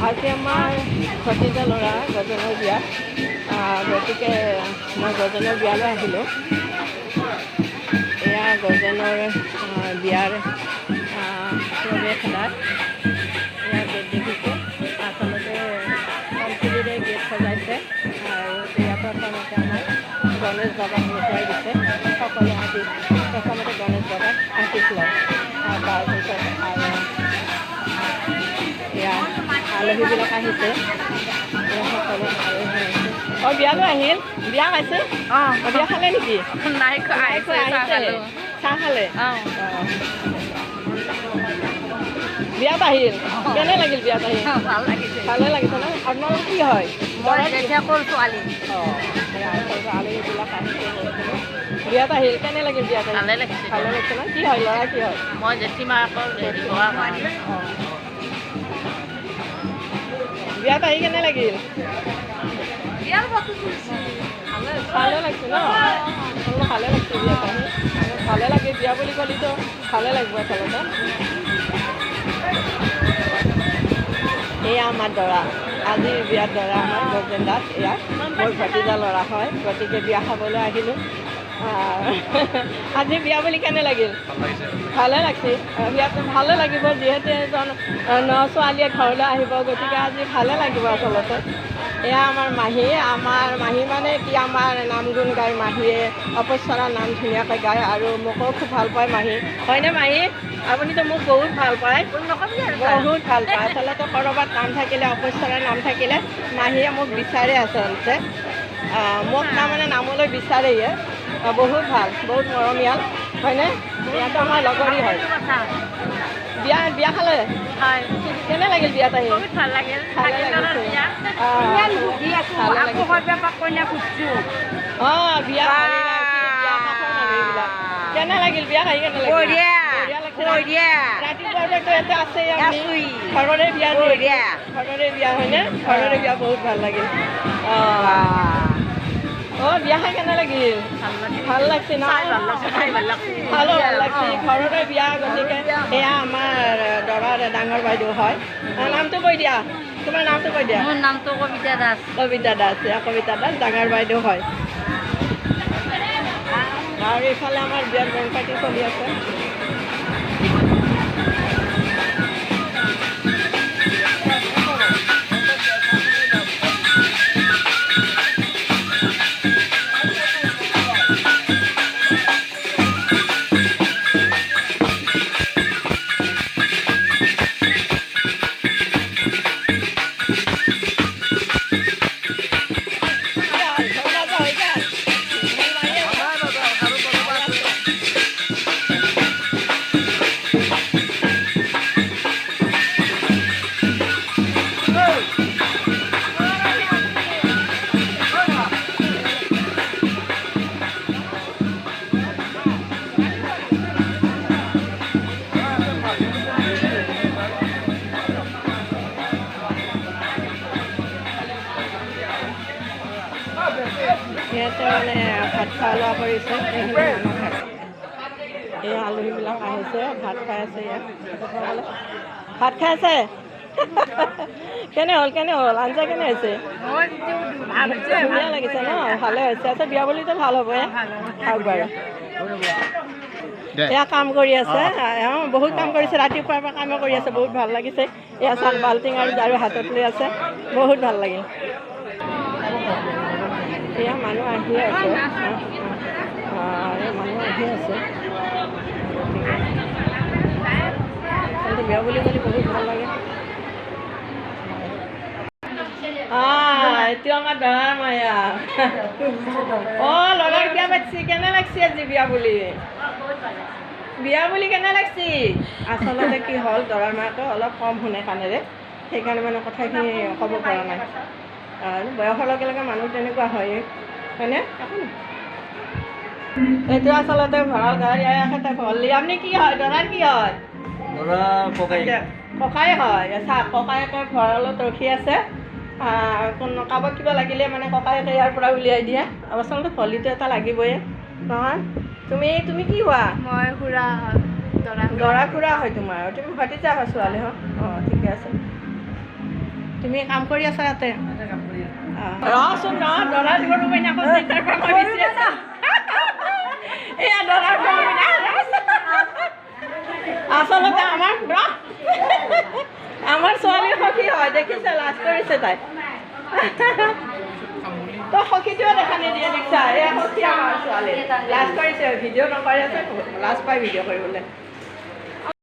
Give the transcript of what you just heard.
আজি আমাৰ ভতিজা ল'ৰা গজনৰ বিয়া, গতিকে মই গজনৰ বিয়ালৈ আহিলোঁ। এয়া গজনৰ বিয়াৰ প্ৰৱেশদ্বাৰ। এয়া গেট দেখিছে, আচলতে কলপুলিৰে গেট সজাইছে আৰু ইয়াৰ প্ৰথমতে আমাৰ গণেশ বাবাক দেখুৱাই দিছে। সকলোৱে আহি প্ৰথমতে গণেশ বাবাক আশীষ লয়, তাৰপিছত আৰু এয়া আলহীবিলাক আহিছে, সকলো আলহী আহিছে। বিয়ালৈ আহিল, বিয়া খাইছে? বিয়া খালে নেকি? নাই আহিছে, চাহ খালে? বিয়াত আহিল, কেনে লাগিল বিয়াত আহিল? ভাল লাগিছে। ভালে লাগিছে ন? আপোনালোক কি হয়? ছোৱালী আলহীবিলাক আহিছে। বিয়াত আহিল, কেনে লাগিল বিয়াত আহিল? ভালে লাগিছে। ভালে লাগিছে ন? কি হয়, ল'ৰা কি হয়? মই জেঠীমা আকৌ বিয়াত আহি কেনে লাগিল? ভালে লাগিছে ন? ভালে লাগিছে বিয়াত আহি, ভালে লাগে। বিয়া বুলি ক'লেতো ভালে লাগিব আচলতে। এয়া আমাৰ দৰা, আজিৰ বিয়াত দৰা আমাৰ গজেন দাস। এয়া মোৰ ভতিজা ল'ৰা হয়, গতিকে বিয়া খাবলৈ আহিলোঁ। আজি বিয়া বুলি কেনে লাগিল? ভালে লাগিছে। বিয়াত ভালে লাগিব, যিহেতু এজন ছোৱালীয়ে ঘৰলৈ আহিব, গতিকে আজি ভালে লাগিব আচলতে। এয়া আমাৰ মাহী মানে কি, আমাৰ নাম গুণ গায় মাহীয়ে, অপস্বৰা নাম ধুনীয়াকৈ গায় আৰু মোকো খুব ভাল পায় মাহী। হয়নে মাহী? আপুনিতো মোক বহুত ভাল পায়, বহুত ভাল পায়। আচলতে ক'ৰবাত নাম থাকিলে, অপস্বৰাৰ নাম থাকিলে মাহীয়ে মোক বিচাৰে আচলতে। মোক তাৰমানে নামলৈ বিচাৰেয়ে। বহুত ভাল, বহুত মৰমীয়াল, হয়নে? ইয়াতো আমাৰ লগৰী হয়। বিয়া খালে? কেনে লাগিল বিয়াত আহি? ভাল লাগিল। ভালে লাগিছে। বিয়া কেনে লাগিল? বিয়া খাই কেনে লাগিল? ৰাতিপুৱাৰ পৰাতো ইয়াতে আছে, ঘৰৰে বিয়া, ঘৰৰে বিয়া হয়নে? ঘৰৰে বিয়া, বহুত ভাল লাগিল। বিয়া খাই কেনে লাগিল? ভাল লাগছে ন? ভালো ভাল লাগছে, ঘৰৰে বিয়া, গতিকে এয়া আমাৰ দৰাৰ ডাঙৰ বাইদেউ হয়। নামটো কৈ দিয়া, তোমাৰ নামটো কৈ দিয়া। মোৰ নামটো কবিতা দাস। কবিতা দাস, কবিতা দাস ডাঙৰ বাইদেউ হয়। আৰু এইফালে আমাৰ বিয়াৰ বেণ্ড পাৰ্টি চলি আছে। সিহঁতে মানে ভাত খোৱা লোৱা কৰিছে, এইখিনি মানুহ থাকে। এই আলহীবিলাক আহিছে, ভাত খাই আছে ইয়াত। ভাত খাই আছে? কেনে হ'ল, আঞ্জা কেনে হৈছে? ধুনীয়া লাগিছে ন? ভালে হৈছে। আচ্ছা, বিয়া বুলিতো ভাল হ'ব। খাওক বাৰু। এয়া কাম কৰি আছে, বহুত কাম কৰিছে, ৰাতিপুৱাৰ পৰা কামে কৰি আছে, বহুত ভাল লাগিছে। এয়া চাওক, বাল্টিং আৰু ঝাৰু হাতত লৈ আছে, বহুত ভাল লাগিল। এয়া মানুহ আহি আছে, মানুহ আহি আছে। কিন্তু বিয়া বুলি ক'লে বহুত ভাল লাগে। এইটো আমাৰ দৰাৰ মায়া। ল'ৰাৰ বিয়া পাতিছি, কেনে লাগছি আজি বিয়া বুলি? বিয়া বুলি কেনে লাগছি? আচলতে কি হ'ল, দৰাৰ মাকে অলপ কম শুনে কাণেৰে, সেইকাৰণে মানে কথাখিনি ক'ব পৰা নাই। বয়সৰ লগে লগে মানুহ তেনেকুৱা হয়েই, হয়নে? এইটো আচলতে ভঁৰাল ঘৰ, ইয়াতে ভৰলি। আপুনি কি হয়, দৰাৰ কি হয়? ককাই হয়। ককায়েকে ভঁৰালত ৰখি আছে, কাৰোবাক কিবা লাগিলে মানে ককায়েকে ইয়াৰ পৰা উলিয়াই দিয়ে। আচলতে ভলিটো এটা লাগিবই নহয়। তুমি কি হোৱা? মই খুৰা হয়, দৰা খুৰা হয় তোমাৰ। তুমি ভতিজা হয়, ছোৱালী হয়? ঠিকে আছে। তুমি কাম কৰি আছা ইয়াতে ৰচোন ডলাৰ দিব পাৰিম আকৌ চিন্তাৰ পৰা মই দিছি আছা এয়া ডলাৰ আচলতে আমাৰ ছোৱালীৰ সখী হয় দেখিছে লাজ কৰিছে তাই তো সখীটোৱে দেখা নিদিয়ে দেখিছা এয়া সখী আমাৰ ছোৱালী লাজ কৰিছে ভিডিঅ' নকৰে আছে লাজ পাই ভিডিঅ' কৰিবলৈ